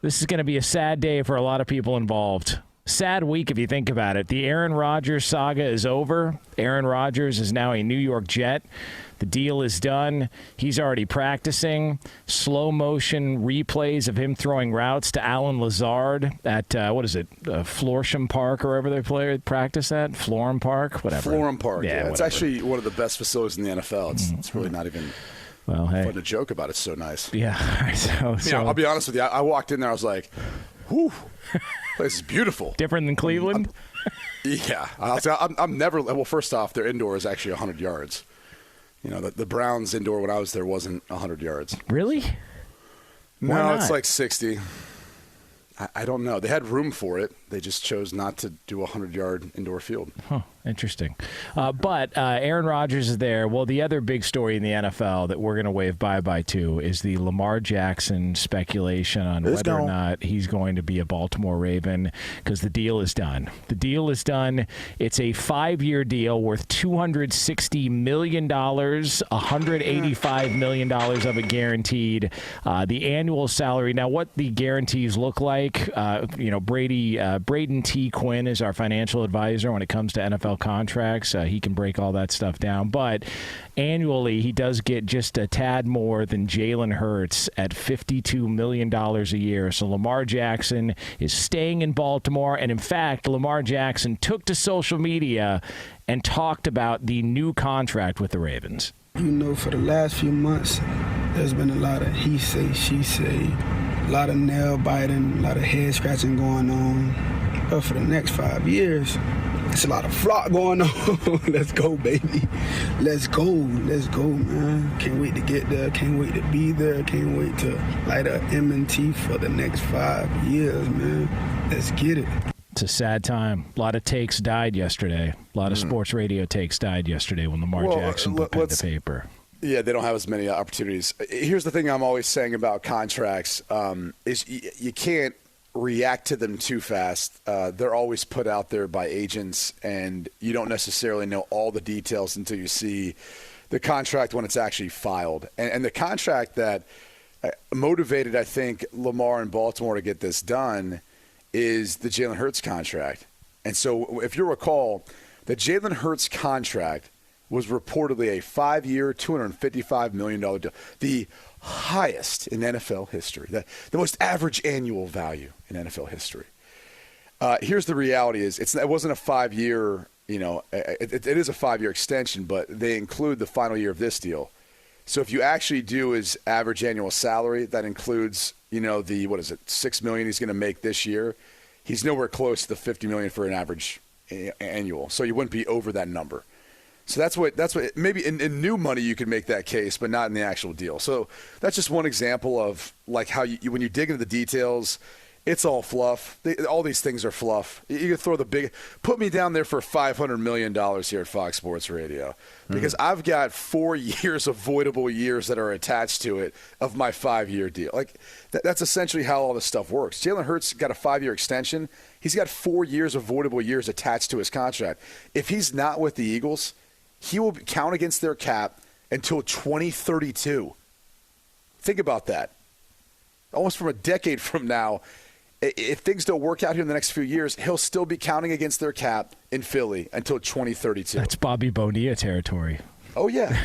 This is going to be a sad day for a lot of people involved. Sad week if you think about it. The Aaron Rodgers saga is over. Aaron Rodgers is now a New York Jet. The deal is done. He's already practicing. Slow motion replays of him throwing routes to Alan Lazard at, Florsham Park or wherever they practice at? Florham Park? Whatever. Florham Park, yeah. It's actually one of the best facilities in the NFL. It's really not even fun to joke about. It's so nice. Yeah. So I'll be honest with you. I walked in there. I was like, whew. Place is beautiful. Different than Cleveland? Yeah. I'm never – well, first off, their indoor is actually 100 yards. You know, the Browns indoor when I was there wasn't 100 yards. Really? No, it's like 60. I don't know. They had room for it. They just chose not to do a 100-yard indoor field. Huh. Interesting. But Aaron Rodgers is there. Well, the other big story in the NFL that we're going to wave bye-bye to is the Lamar Jackson speculation on whether or not he's going to be a Baltimore Raven because the deal is done. The deal is done. It's a 5-year deal worth $260 million, $185 million of it guaranteed. The annual salary. Now, what the guarantees look like, Brady T. Quinn is our financial advisor when it comes to NFL contracts. He can break all that stuff down. But annually, he does get just a tad more than Jalen Hurts at $52 million a year. So Lamar Jackson is staying in Baltimore. And in fact, Lamar Jackson took to social media and talked about the new contract with the Ravens. You know, for the last few months, there's been a lot of he say, she say, a lot of nail biting, a lot of head scratching going on. But for the next 5 years, it's a lot of flock going on. Let's go, baby. Let's go, man. Can't wait to get there. Can't wait to be there. Can't wait to light a M&T for the next 5 years, man. Let's get it. It's a sad time. A lot of takes died yesterday. A lot of sports radio takes died yesterday when Lamar Jackson put pen to paper. Yeah, they don't have as many opportunities. Here's the thing I'm always saying about contracts is you can't react to them too fast. They're always put out there by agents, and you don't necessarily know all the details until you see the contract when it's actually filed. And the contract that motivated, I think, Lamar and Baltimore to get this done is the Jalen Hurts contract. And so if you recall, the Jalen Hurts contract was reportedly a 5-year, $255 million deal, the highest in NFL history, the most average annual value in NFL history. Here's the reality is it wasn't a 5-year, it is a 5-year extension, but they include the final year of this deal. So if you actually do his average annual salary, that includes, the $6 million he's going to make this year. He's nowhere close to the $50 million for an average annual. So you wouldn't be over that number. So that's what maybe in new money you could make that case, but not in the actual deal. So that's just one example of like how when you dig into the details, it's all fluff. All these things are fluff. You can throw put me down there for $500 million here at Fox Sports Radio because I've got 4 years of voidable years that are attached to it of my 5-year deal. Like that's essentially how all this stuff works. Jalen Hurts got a 5-year extension. He's got 4 years of voidable years attached to his contract. If he's not with the Eagles, he will count against their cap until 2032. Think about that. Almost from a decade from now, if things don't work out here in the next few years, he'll still be counting against their cap in Philly until 2032. That's Bobby Bonilla territory. Oh, yeah.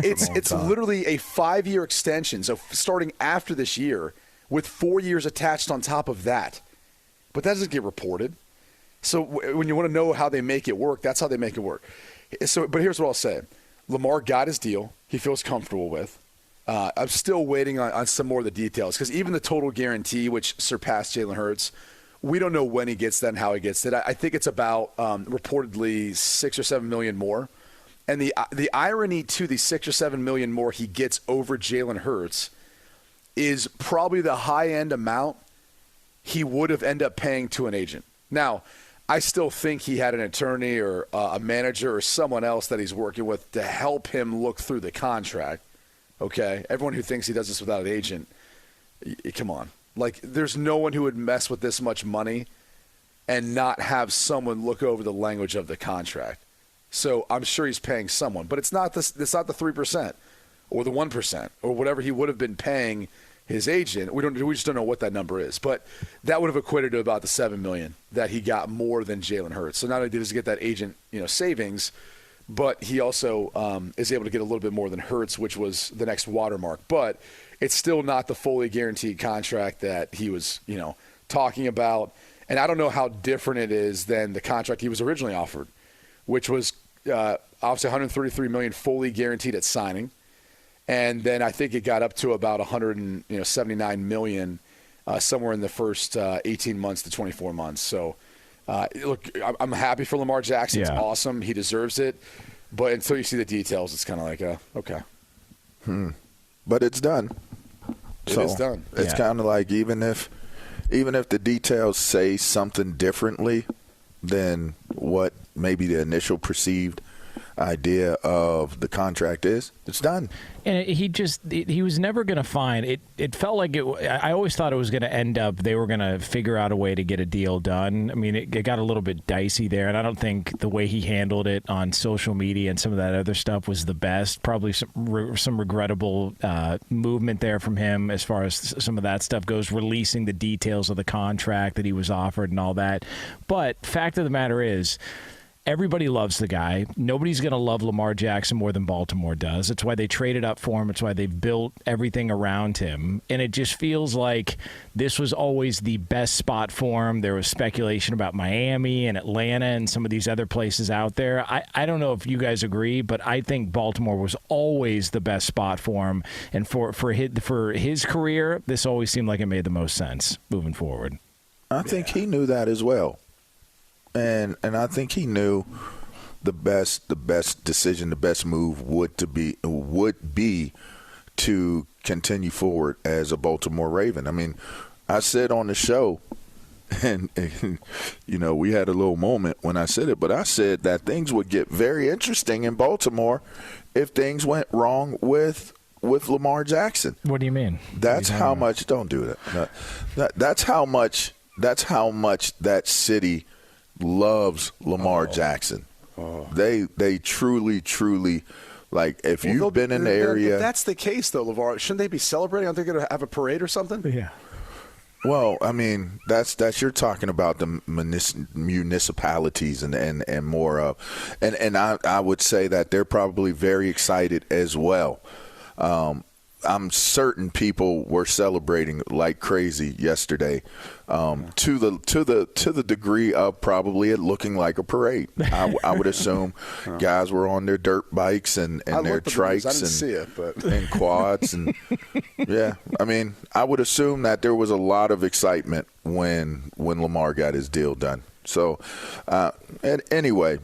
It's literally a 5-year extension. So starting after this year with 4 years attached on top of that. But that doesn't get reported. So when you want to know how they make it work, that's how they make it work. But here's what I'll say. Lamar got his deal he feels comfortable with. I'm still waiting on some more of the details because even the total guarantee, which surpassed Jalen Hurts, we don't know when he gets that and how he gets it. I think it's about reportedly $6 or $7 million more. And the irony to the $6 or $7 million more he gets over Jalen Hurts is probably the high-end amount he would have ended up paying to an agent. Now, I still think he had an attorney or a manager or someone else that he's working with to help him look through the contract. Okay? Everyone who thinks he does this without an agent, come on. Like, there's no one who would mess with this much money and not have someone look over the language of the contract. So I'm sure he's paying someone. But it's not the 3% or the 1% or whatever he would have been paying his agent. We just don't know what that number is, but that would have equated to about the $7 million that he got more than Jalen Hurts. So not only does he get that agent savings, but he also is able to get a little bit more than Hurts, which was the next watermark. But it's still not the fully guaranteed contract that he was talking about. And I don't know how different it is than the contract he was originally offered, which was obviously $133 million fully guaranteed at signing. And then I think it got up to about $179 million somewhere in the first 18 months to 24 months. So, look, I'm happy for Lamar Jackson. It's awesome. He deserves it. But until you see the details, it's kind of like, okay. But it's done. It is done. It's kind of like even if the details say something differently than what maybe the initial perceived idea of the contract is, it's done. And he was never going to find it. It felt like I always thought it was going to end up they were going to figure out a way to get a deal done. I mean, it got a little bit dicey there, and I don't think the way he handled it on social media and some of that other stuff was the best. Probably some regrettable movement there from him as far as some of that stuff goes, releasing the details of the contract that he was offered and all that. But fact of the matter is, everybody loves the guy. Nobody's going to love Lamar Jackson more than Baltimore does. That's why they traded up for him. It's why they've built everything around him. And it just feels like this was always the best spot for him. There was speculation about Miami and Atlanta and some of these other places out there. I don't know if you guys agree, but I think Baltimore was always the best spot for him. And for his career, this always seemed like it made the most sense moving forward. I think he knew that as well. And I think he knew the best decision, the best move would be to continue forward as a Baltimore Raven. I mean, I said on the show, and we had a little moment when I said it, but I said that things would get very interesting in Baltimore if things went wrong with Lamar Jackson. What do you mean? That's how much. Don't do that. That's how much that city loves Lamar Jackson. They truly like. If you've been in the area, if that's the case though, LaVar, shouldn't they be celebrating? Aren't they going to have a parade or something? Yeah. Well, I mean, that's you're talking about the municipalities and more of, and I would say that they're probably very excited as well. I'm certain people were celebrating like crazy yesterday, to the degree of probably it looking like a parade. I would assume guys were on their dirt bikes and their trikes and quads and yeah. I mean, I would assume that there was a lot of excitement when Lamar got his deal done. So, and anyway,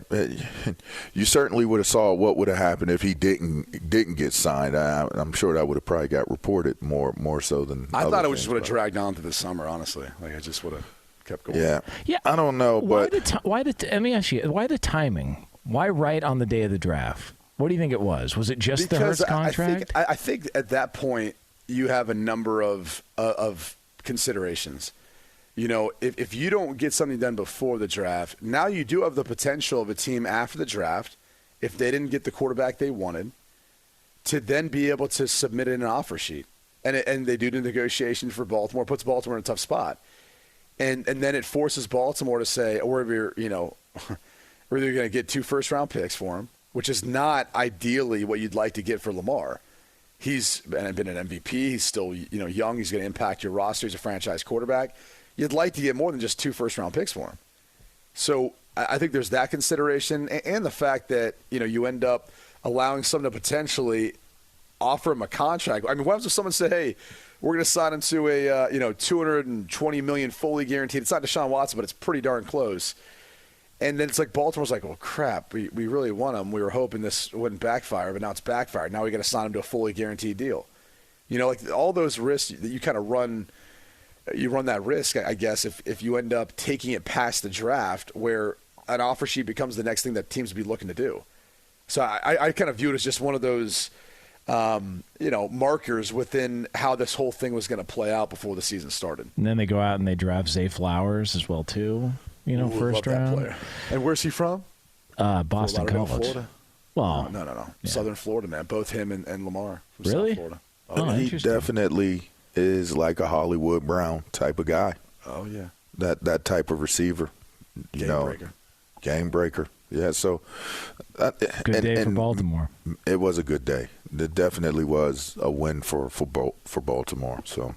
you certainly would have saw what would have happened if he didn't get signed. I'm sure that would have probably got reported more so than I thought it would just would have dragged on to the summer. Honestly, like I just would have kept going. Yeah. I don't know, but let me ask you, why the timing? Why right on the day of the draft? What do you think it was? Was it just the Hurts contract? I think at that point you have a number of considerations. If you don't get something done before the draft, now you do have the potential of a team after the draft, if they didn't get the quarterback they wanted, to then be able to submit in an offer sheet. And they do the negotiation for Baltimore, puts Baltimore in a tough spot. And then it forces Baltimore to say, we're either going to get 2 first-round picks for him, which is not ideally what you'd like to get for Lamar. He's been an MVP. He's still young. He's going to impact your roster. He's a franchise quarterback. You'd like to get more than just 2 first-round picks for him. So I think there's that consideration and the fact that, you end up allowing someone to potentially offer him a contract. I mean, what happens if someone said, hey, we're going to sign him to a $220 million fully guaranteed. It's not Deshaun Watson, but it's pretty darn close. And then it's like Baltimore's like, well, crap, we really want him. We were hoping this wouldn't backfire, but now it's backfired. Now we got to sign him to a fully guaranteed deal. Like all those risks that you kind of run – you run that risk, I guess, if you end up taking it past the draft where an offer sheet becomes the next thing that teams would be looking to do. So I kind of view it as just one of those, markers within how this whole thing was going to play out before the season started. And then they go out and they draft Zay Flowers as well, too, first round. And where's he from? Boston College. Florida? Well, no. Yeah. Southern Florida, man. Both him and Lamar from really? South Florida. He is like a Hollywood Brown type of guy. Oh, yeah. That type of receiver. Game breaker. Yeah, so good day for Baltimore. It was a good day. It definitely was a win for Baltimore. So